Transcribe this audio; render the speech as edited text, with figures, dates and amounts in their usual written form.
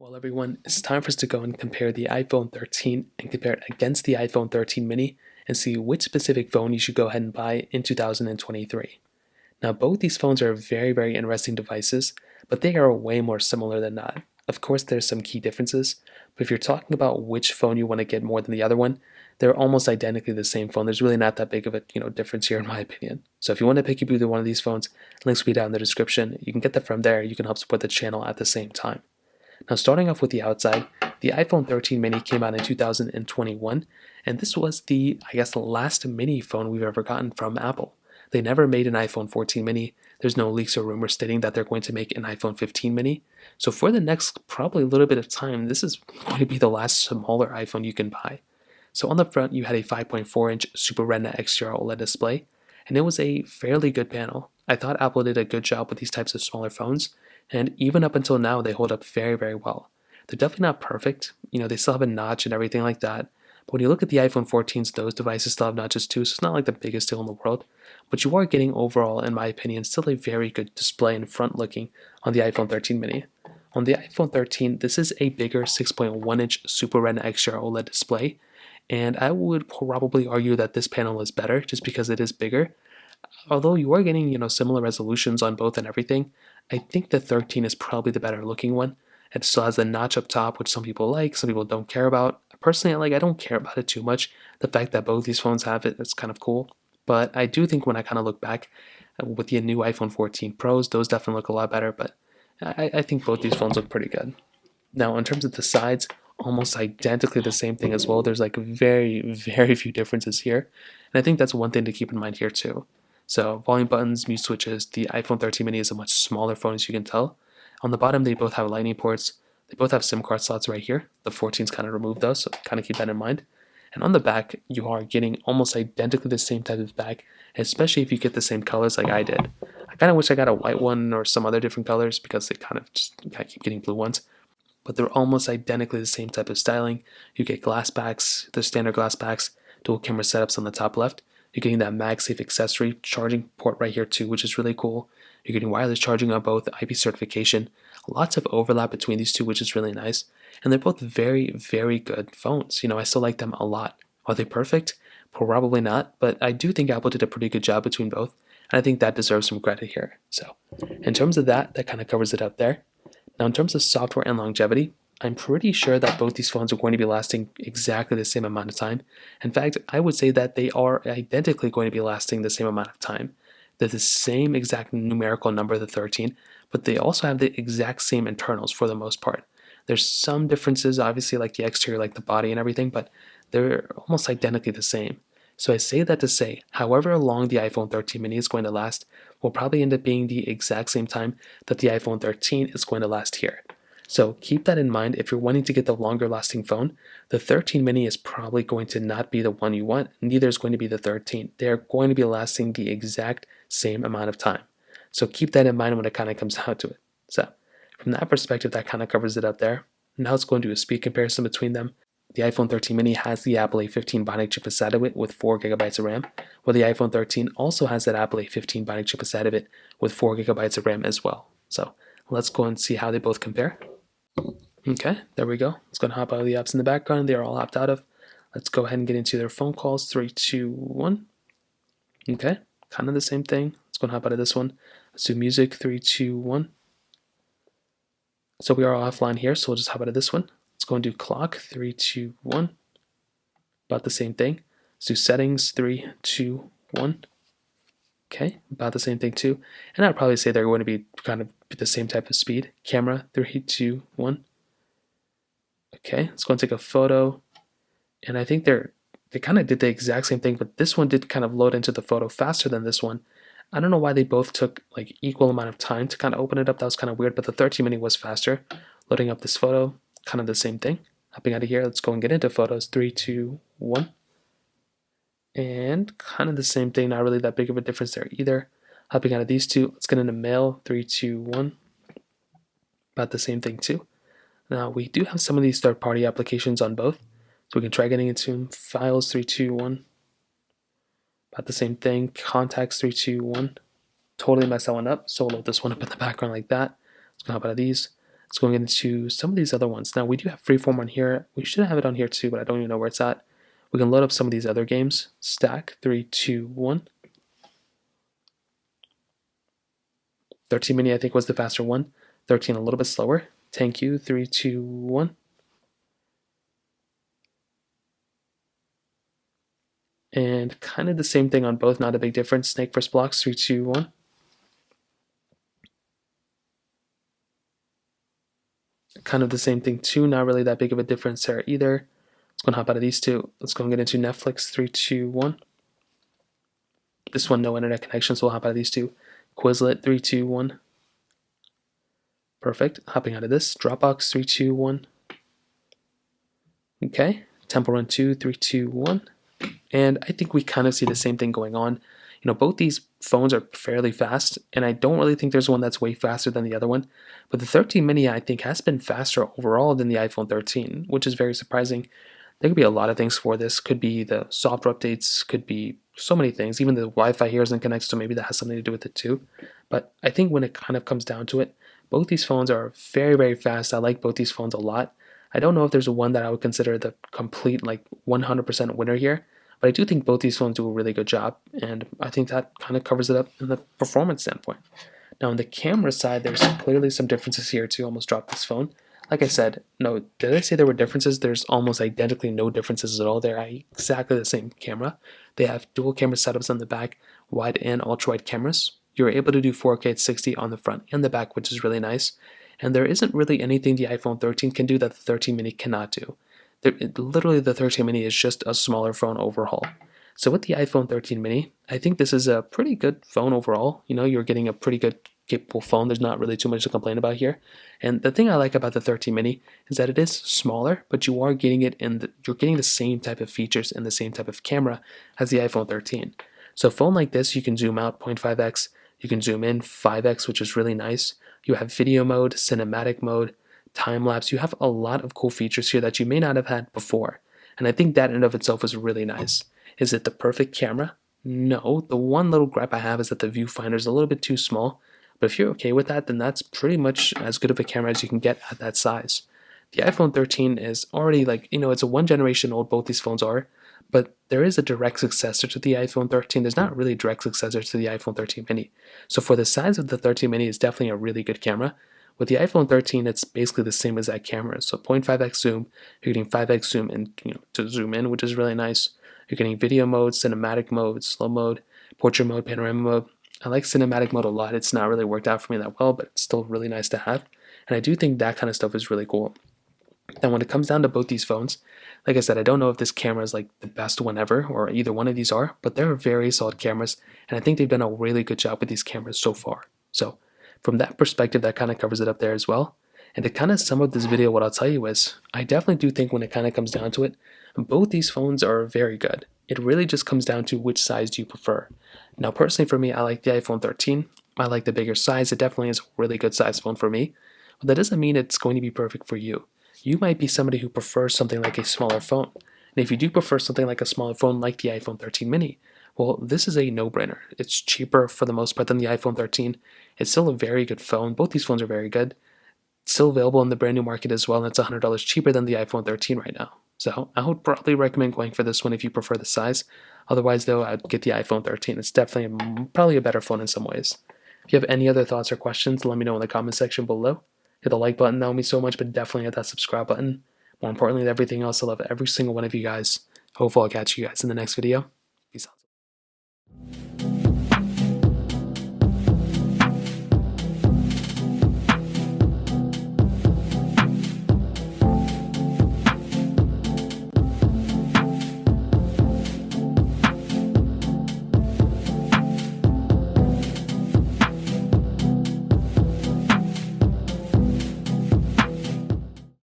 Well, everyone, it's time for us to go and compare the iPhone 13 and compare it against the iPhone 13 mini and see which specific phone you should go ahead and buy in 2023. Now, both these phones are very, very interesting devices, but they are way more similar than not. Of course, there's some key differences, but if you're talking about which phone you want to get more than the other one, they're almost identically the same phone. There's really not that big of a difference here, in my opinion. So if you want to pick up either one of these phones, links will be down in the description. You can get them from there. You can help support the channel at the same time. Now, starting off with the outside, the iPhone 13 mini came out in 2021, and this was the last mini phone we've ever gotten from Apple. They never made an iPhone 14 mini. There's no leaks or rumors stating that they're going to make an iPhone 15 mini. So for the next probably a little bit of time, this is going to be the last smaller iPhone you can buy. So on the front, you had a 5.4-inch Super Retina XDR OLED display, and it was a fairly good panel. I thought Apple did a good job with these types of smaller phones, and even up until now, they hold up very, very well. They're definitely not perfect. They still have a notch and everything like that. But when you look at the iPhone 14s, those devices still have notches too, so it's not like the biggest deal in the world. But you are getting overall, in my opinion, still a very good display and front looking on the iPhone 13 mini. On the iPhone 13, this is a bigger 6.1-inch Super Retina XDR OLED display, and I would probably argue that this panel is better just because it is bigger. Although you are getting, similar resolutions on both and everything, I think the 13 is probably the better looking one. It still has the notch up top, which some people like, some people don't care about. Personally, I don't care about it too much. The fact that both these phones have it, it's kind of cool. But I do think when I kind of look back with the new iPhone 14 Pros, those definitely look a lot better. But I think both these phones look pretty good. Now, in terms of the sides, almost identically the same thing as well. There's very, very few differences here. And I think that's one thing to keep in mind here too. So volume buttons, mute switches, the iPhone 13 mini is a much smaller phone as you can tell. On the bottom, they both have lightning ports. They both have SIM card slots right here. The 14's kind of removed those, so kind of keep that in mind. And on the back, you are getting almost identically the same type of back, especially if you get the same colors like I did. I kind of wish I got a white one or some other different colors because I keep getting blue ones. But they're almost identically the same type of styling. You get glass backs, the standard glass backs, dual camera setups on the top left. You're getting that MagSafe accessory charging port right here too, which is really cool. You're getting wireless charging on both, IP certification, lots of overlap between these two, which is really nice. And they're both very, very good phones. I still like them a lot. Are they perfect? Probably not, but I do think Apple did a pretty good job between both, and I think that deserves some credit here. So, in terms of that kind of covers it up there. Now, in terms of software and longevity, I'm pretty sure that both these phones are going to be lasting exactly the same amount of time. In fact, I would say that they are identically going to be lasting the same amount of time. They're the same exact numerical number, the 13, but they also have the exact same internals for the most part. There's some differences, obviously, like the exterior, like the body and everything, but they're almost identically the same. So I say that to say, however long the iPhone 13 mini is going to last will probably end up being the exact same time that the iPhone 13 is going to last here. So keep that in mind. If you're wanting to get the longer lasting phone, the 13 mini is probably going to not be the one you want. Neither is going to be the 13. They're going to be lasting the exact same amount of time. So keep that in mind when it kind of comes down to it. So from that perspective, that kind of covers it up there. Now let's go and do a speed comparison between them. The iPhone 13 mini has the Apple A15 Bionic chip inside of it with 4 gigabytes of RAM, while the iPhone 13 also has that Apple A15 Bionic chip inside of it with 4 gigabytes of RAM as well. So let's go and see how they both compare. Okay, there we go. Let's go and hop out of the apps in the background. They are all hopped out of. Let's go ahead and get into their phone calls. 3, 2, 1. Okay, kind of the same thing. Let's go and hop out of this one. Let's do music. 3, 2, 1. So we are offline here, so we'll just hop out of this one. Let's go and do clock. 3, 2, 1. About the same thing. Let's do settings. 3, 2, 1. Okay, about the same thing too. And I'd probably say they're going to be kind of the same type of speed. Camera. 3, 2, 1. Okay, let's go and take a photo. And I think they kind of did the exact same thing, but this one did kind of load into the photo faster than this one. I don't know why they both took like equal amount of time to kind of open it up. That was kind of weird, but the 13 mini was faster. Loading up this photo, kind of the same thing. Hopping out of here, let's go and get into photos. 3, 2, 1. And kind of the same thing, not really that big of a difference there either. Hopping out of these two, let's get into mail. 3, 2, 1. About the same thing too. Now we do have some of these third-party applications on both, so we can try getting into them. Files. 3, 2, 1. About the same thing. Contacts. 3, 2, 1. Totally messed that one up, so we'll load this one up in the background like that. Let's go hop out of these. Let's go into some of these other ones. Now, we do have Freeform on here. We should have it on here too, but I don't even know where it's at. We can load up some of these other games. Stack, 3, 2, 1. 13 mini, I think, was the faster one. 13 a little bit slower. Thank you, 3, 2, 1. And kind of the same thing on both, not a big difference. Snake vs. Blocks, 3, 2, 1. Kind of the same thing too, not really that big of a difference there either. Let's go and hop out of these two. Let's go and get into Netflix, 3, 2, 1. This one, no internet connection, so we'll hop out of these two. Quizlet, 3, 2, 1. Perfect. Hopping out of this. Dropbox, 3, 2, 1. Okay. Temple Run 2, 3, 2, 1. And I think we kind of see the same thing going on. You know, both these phones are fairly fast, and I don't really think there's one that's way faster than the other one. But the 13 mini, I think, has been faster overall than the iPhone 13, which is very surprising. There could be a lot of things for this. Could be the software updates, could be so many things. Even the Wi-Fi here isn't connected, so maybe that has something to do with it too. But I think when it kind of comes down to it, both these phones are very, very fast. I like both these phones a lot. I don't know if there's one that I would consider the complete, like, 100% winner here. But I do think both these phones do a really good job, and I think that kind of covers it up in the performance standpoint. Now, on the camera side, there's clearly some differences here too. Almost dropped this phone. Like I said, no, did I say there were differences? There's almost identically no differences at all. They're exactly the same camera. They have dual camera setups on the back, wide and ultra-wide cameras. You're able to do 4K at 60 on the front and the back, which is really nice. And there isn't really anything the iPhone 13 can do that the 13 mini cannot do. Literally, the 13 mini is just a smaller phone overhaul. So with the iPhone 13 mini, I think this is a pretty good phone overall. You know, you're getting a pretty good capable phone. There's not really too much to complain about here. And the thing I like about the 13 mini is that it is smaller, but you are getting it you're getting the same type of features and the same type of camera as the iPhone 13. So a phone like this, you can zoom out 0.5x, you can zoom in 5x, which is really nice. You have video mode, cinematic mode, time lapse. You have a lot of cool features here that you may not have had before. And I think that in and of itself is really nice. Is it the perfect camera? No. The one little gripe I have is that the viewfinder is a little bit too small. But if you're okay with that, then that's pretty much as good of a camera as you can get at that size. The iPhone 13 is already, like, you know, it's a one generation old, both these phones are. But there is a direct successor to the iPhone 13. There's not really a direct successor to the iPhone 13 mini. So for the size of the 13 mini, it's definitely a really good camera. With the iPhone 13, it's basically the same as that camera. So 0.5x zoom, you're getting 5x zoom in, to zoom in, which is really nice. You're getting video mode, cinematic mode, slow mode, portrait mode, panorama mode. I like cinematic mode a lot. It's not really worked out for me that well, but it's still really nice to have. And I do think that kind of stuff is really cool. And when it comes down to both these phones, like I said, I don't know if this camera is like the best one ever, or either one of these are, but they're very solid cameras, and I think they've done a really good job with these cameras so far. So from that perspective, that kind of covers it up there as well. And to kind of sum up this video, what I'll tell you is, I definitely do think when it kind of comes down to it, both these phones are very good. It really just comes down to which size do you prefer. Now, personally for me, I like the iPhone 13. I like the bigger size. It definitely is a really good size phone for me. But that doesn't mean it's going to be perfect for you. You might be somebody who prefers something like a smaller phone. And if you do prefer something like a smaller phone like the iPhone 13 mini, well, this is a no-brainer. It's cheaper for the most part than the iPhone 13. It's still a very good phone. Both these phones are very good. It's still available in the brand new market as well, and it's $100 cheaper than the iPhone 13 right now. So I would probably recommend going for this one if you prefer the size. Otherwise, though, I'd get the iPhone 13. It's definitely probably a better phone in some ways. If you have any other thoughts or questions, let me know in the comment section below. Hit the like button, that would mean so much, but definitely hit that subscribe button. More importantly than everything else, I love every single one of you guys. Hopefully I'll catch you guys in the next video. Peace out.